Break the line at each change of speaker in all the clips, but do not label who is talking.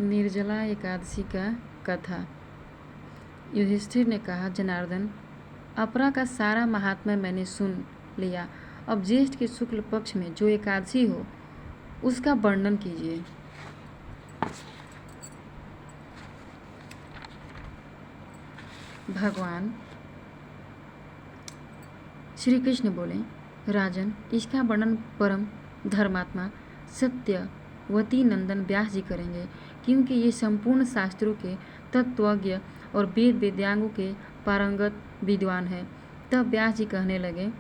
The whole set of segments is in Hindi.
निर्जला एकादशी का कथा। युधिष्ठिर ने कहा, जनार्दन, अपरा का सारा महात्म्य मैंने सुन लिया। अब ज्येष्ठ के शुक्ल पक्ष में जो एकादशी हो उसका वर्णन कीजिए। भगवान श्री कृष्ण बोले, राजन, इसका वर्णन परम धर्मात्मा सत्यवती नंदन व्यास जी करेंगे, क्योंकि ये संपूर्ण शास्त्रों के तत्वज्ञ और वेद वेद्यांगों के पारंगत विद्वान हैं। तब व्यास जी कहने लगे,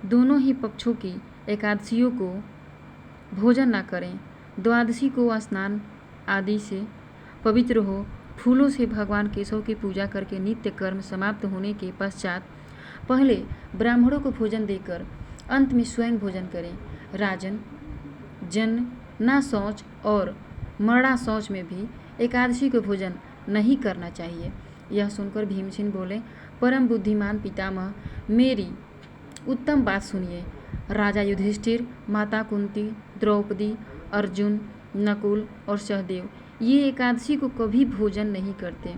दोनों ही पक्षों की एकादशियों को भोजन न करें। द्वादशी को स्नान आदि से पवित्र हो, फूलों से भगवान केशव की पूजा करके नित्य कर्म समाप्त होने के पश्चात पहले ब्राह्मणों को भोजन देकर अंत में स्वयं भोजन करें। राजन, जन्ना शौच और मरणा शौच में भी एकादशी को भोजन नहीं करना चाहिए। यह सुनकर भीमसेन बोले, परम बुद्धिमान पितामह, मेरी उत्तम बात सुनिए। राजा युधिष्ठिर, माता कुंती, द्रौपदी, अर्जुन, नकुल और सहदेव ये एकादशी को कभी भोजन नहीं करते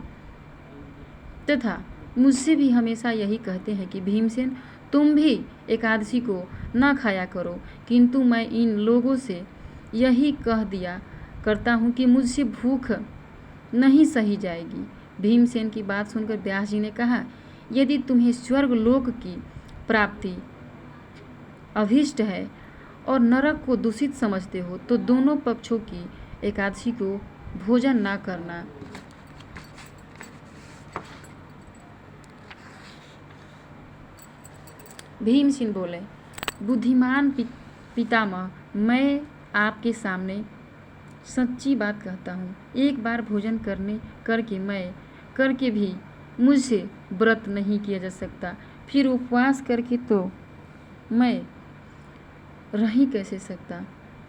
तथा मुझसे भी हमेशा यही कहते हैं कि भीमसेन, तुम भी एकादशी को न खाया करो, किंतु मैं इन लोगों से यही कह दिया करता हूँ कि मुझसे भूख नहीं सही जाएगी। भीमसेन की बात सुनकर व्यास जी ने कहा, यदि तुम्हें स्वर्ग लोक की प्राप्ति अभीष्ट है और नरक को दूषित समझते हो तो दोनों पक्षों की एकादशी को भोजन ना करना। भीमसेन बोले, बुद्धिमान पितामह, मैं आपके सामने सच्ची बात कहता हूँ। एक बार भोजन करके भी मुझसे व्रत नहीं किया जा सकता, फिर उपवास करके तो मैं रह ही कैसे सकता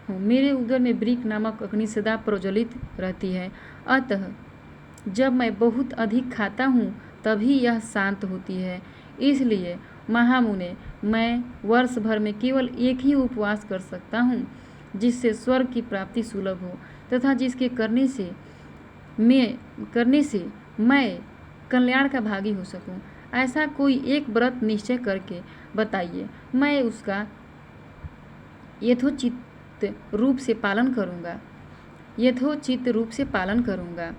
हूँ। मेरे उदर में वृक नामक अग्नि सदा प्रज्वलित रहती है, अतः जब मैं बहुत अधिक खाता हूँ तभी यह शांत होती है। इसलिए महामुने, मैं वर्ष भर में केवल एक ही उपवास कर सकता हूँ, जिससे स्वर्ग की प्राप्ति सुलभ हो तथा जिसके करने से मैं कल्याण का भागी हो सकूं। ऐसा कोई एक व्रत निश्चय करके बताइए, मैं उसका यथोचित रूप से पालन करूंगा।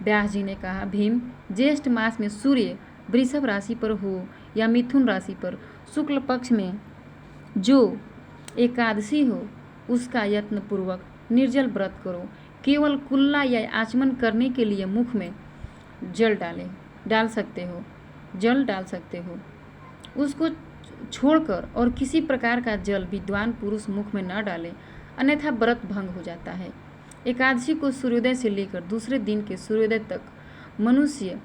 व्यास जी ने कहा, भीम, ज्येष्ठ मास में सूर्य वृषभ राशि पर हो या मिथुन राशि पर, शुक्ल पक्ष में जो एकादशी हो उसका यत्न पूर्वक निर्जल व्रत करो। केवल कुल्ला या आचमन करने के लिए मुख में जल डाल सकते हो। उसको छोड़कर और किसी प्रकार का जल विद्वान पुरुष मुख में न डाले, अन्यथा व्रत भंग हो जाता है। एकादशी को सूर्योदय से लेकर दूसरे दिन के सूर्योदय तक मनुष्य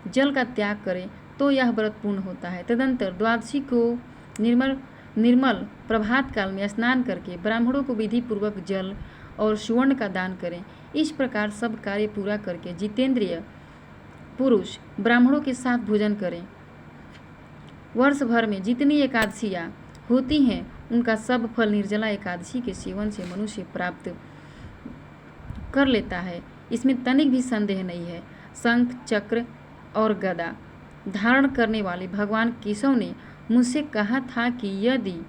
जल का त्याग करे तो यह व्रत पूर्ण होता है। तदंतर द्वादशी को निर्मल प्रभात काल में स्नान करके ब्राह्मणों को विधि पूर्वक जल और सुवर्ण का दान करें। इस प्रकार सब कार्य पूरा करके जितेंद्रिय पुरुष ब्राह्मणों के साथ भोजन करें। वर्ष भर में जितनी एकादशियाँ होती हैं उनका सब फल निर्जला एकादशी के सेवन से मनुष्य प्राप्त कर लेता है, इसमें तनिक भी संदेह नहीं है। शंख, चक्र और गदा धारण करने वाले भगवान केशव ने मुझसे कहा था कि यदि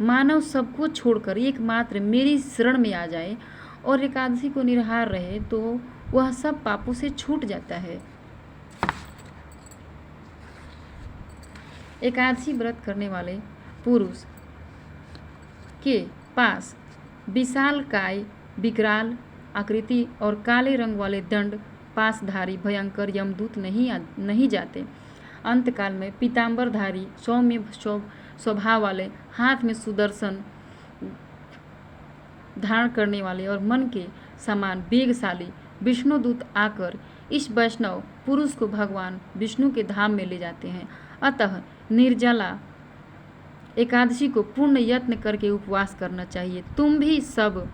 मानव सबको छोड़कर एकमात्र मेरी शरण में आ जाए और एकादशी को निराहार रहे तो वह सब पापों से छूट जाता है। एकादशी व्रत करने वाले पुरुष के पास विशाल काय, विकराल आकृति और काले रंग वाले दंड पासधारी भयंकर यमदूत नहीं जाते। अंतकाल में पीताम्बरधारी सौम्य स्वभाव वाले, हाथ में सुदर्शन धारण करने वाले और मन के समान वेगशाली विष्णुदूत आकर इस वैष्णव पुरुष को भगवान विष्णु के धाम में ले जाते हैं। अतः निर्जला एकादशी को पूर्ण यत्न करके उपवास करना चाहिए। तुम भी सब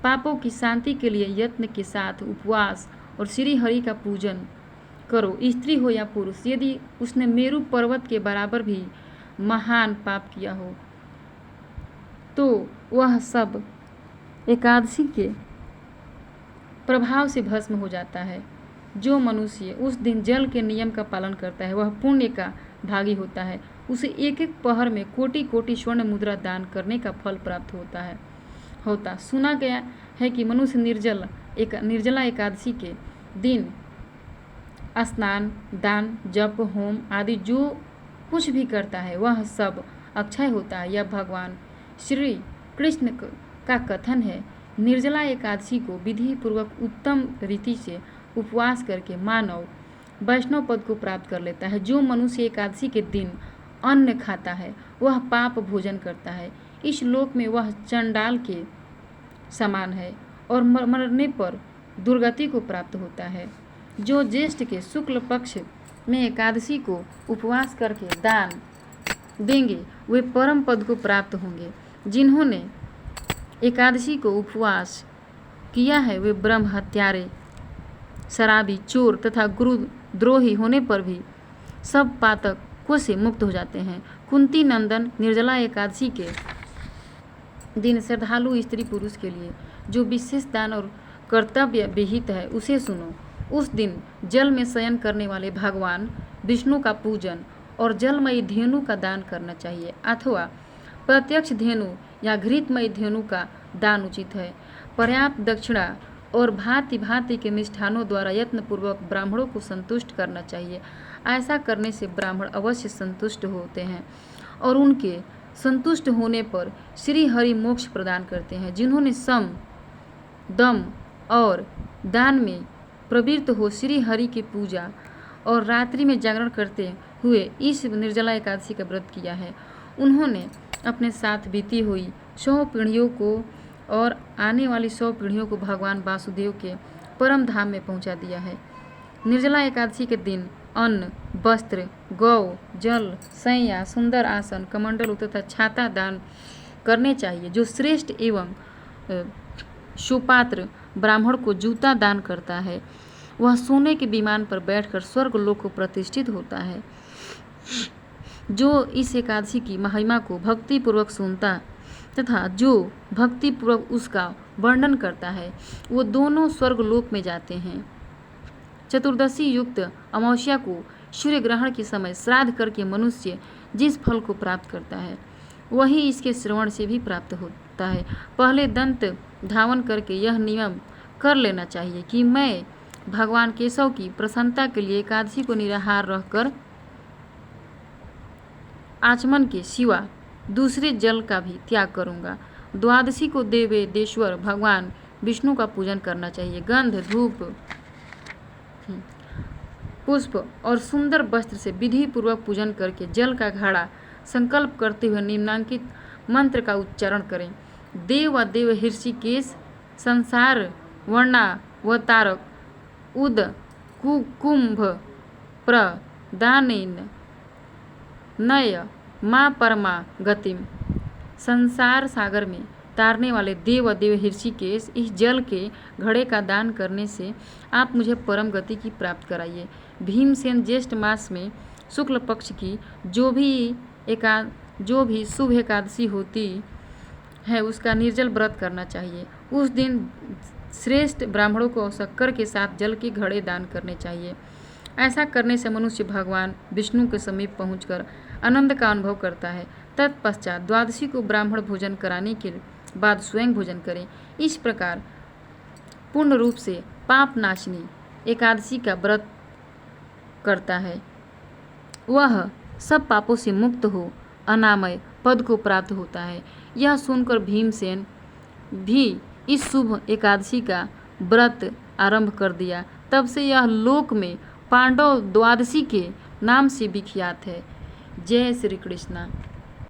पापों की शांति के लिए यत्न के साथ उपवास और श्री हरि का पूजन करो। स्त्री हो या पुरुष, यदि उसने मेरु पर्वत के बराबर भी महान पाप किया हो तो वह सब एकादशी के प्रभाव से भस्म हो जाता है। जो मनुष्य उस दिन जल के नियम का पालन करता है वह पुण्य का भागी होता है। उसे एक एक पहर में कोटि कोटि स्वर्ण मुद्रा दान करने का फल प्राप्त होता। सुना गया है कि मनुष्य निर्जला एकादशी के दिन स्नान, दान, जप, होम आदि जो कुछ भी करता है वह सब अक्षय होता है। यह भगवान श्री कृष्ण का कथन है। निर्जला एकादशी को विधि पूर्वक उत्तम रीति से उपवास करके मानव वैष्णव पद को प्राप्त कर लेता है। जो मनुष्य एकादशी के दिन अन्न खाता है वह पाप भोजन करता है। इस लोक में वह चंडाल के समान है और मरने पर दुर्गति को प्राप्त होता है। जो ज्येष्ठ के शुक्ल पक्ष में एकादशी को उपवास करके दान देंगे वे परम पद को प्राप्त होंगे। जिन्होंने एकादशी को उपवास किया है वे ब्रह्म हत्यारे, शराबी, चोर तथा गुरुद्रोही होने पर भी सब पातकों से मुक्त हो जाते हैं। कुंती नंदन निर्जला एकादशी के दिन श्रद्धालु स्त्री पुरुष के लिए जो विशेष दान और कर्तव्य विहित है उसे सुनो। उस दिन जल में शयन करने वाले भगवान विष्णु का पूजन और जलमयी धेनु का दान करना चाहिए अथवा प्रत्यक्ष धेनु या घृतमयी धेनु का दान उचित है। पर्याप्त दक्षिणा और भांति भांति के मिष्ठानों द्वारा यत्नपूर्वक ब्राह्मणों को संतुष्ट करना चाहिए। ऐसा करने से ब्राह्मण अवश्य संतुष्ट होते हैं और उनके संतुष्ट होने पर श्री हरि मोक्ष प्रदान करते हैं। जिन्होंने सम, दम और दान में प्रवृत्त हो श्री हरि की पूजा और रात्रि में जागरण करते हुए इस निर्जला एकादशी का व्रत किया है उन्होंने अपने साथ बीती हुई 100 पीढ़ियों को और आने वाली 100 पीढ़ियों को भगवान वासुदेव के परम धाम में पहुंचा दिया है। निर्जला एकादशी के दिन अन्न, वस्त्र, गौ, जल, सैया, सुंदर आसन, कमंडल तथा छाता दान करने चाहिए। जो श्रेष्ठ एवं सुपात्र ब्राह्मण को जूता दान करता है वह सोने के विमान पर बैठकर स्वर्ग लोक को प्रतिष्ठित होता है। जो इस एकादशी की महिमा को भक्ति पूर्वक सुनता तथा जो भक्ति पूर्वक उसका वर्णन करता है वो दोनों स्वर्ग लोक में जाते हैं। चतुर्दशी युक्त अमावस्या को सूर्य ग्रहण के समय श्राद्ध करके मनुष्य जिस फल को प्राप्त करता है वही इसके श्रवण से भी प्राप्त होता है। पहले दंत धावन करके यह नियम कर लेना चाहिए कि मैं भगवान केशव की प्रसन्नता के लिए एकादशी को निराहार रहकर आचमन के सिवा दूसरे जल का भी त्याग करूंगा। द्वादशी को देवेश्वर भगवान विष्णु का पूजन करना चाहिए। गंध, धूप, पुष्प और सुंदर वस्त्र से विधि पूर्वक पूजन करके जल का घड़ा संकल्प करते हुए निम्नांकित मंत्र का उच्चारण करें। देव देव ऋषिकेश संसार वर्णावतारक उद कुकुंभ प्रदानेन नय माँ परमा गतिम। संसार सागर में तारने वाले देव ऋषिकेश इस जल के घड़े का दान करने से आप मुझे परम गति की प्राप्त कराइए। भीमसेन ज्येष्ठ मास में शुक्ल पक्ष की जो भी शुभ एकादशी होती है उसका निर्जल व्रत करना चाहिए। उस दिन श्रेष्ठ ब्राह्मणों को शक्कर के साथ जल के घड़े दान करने चाहिए। ऐसा करने से मनुष्य भगवान विष्णु के समीप पहुंचकर आनंद का अनुभव करता है। तत्पश्चात द्वादशी को ब्राह्मण भोजन कराने के बाद स्वयं भोजन करें। इस प्रकार पूर्ण रूप से पाप नाशिनी एकादशी का व्रत करता है वह सब पापों से मुक्त हो अनामय पद को प्राप्त होता है। यह सुनकर भीमसेन भी इस शुभ एकादशी का व्रत आरंभ कर दिया। तब से यह लोक में पांडव द्वादशी के नाम से विख्यात है। जय श्री कृष्णा।